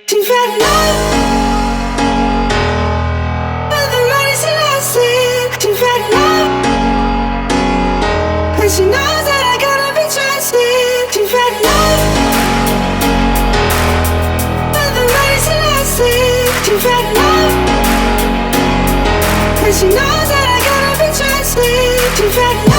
You've had love, but the money's elastic. You've had love, and she knows that I gotta be trusted. You've had love, but the money's elastic. You've had love, and she knows that I gotta be trusted. You've had love.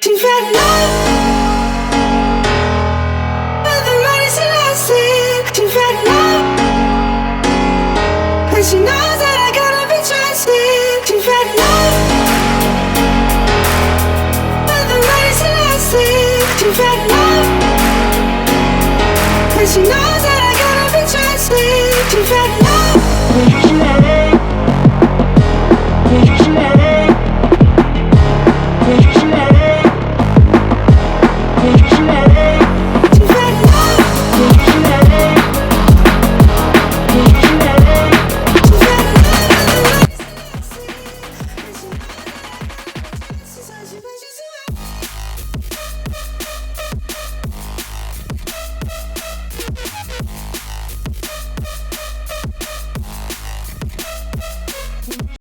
You've had love, but the money's elastic. You've had love, and she knows that I gotta be trusted. You've had love, but the money's elastic. You've had love, and she knows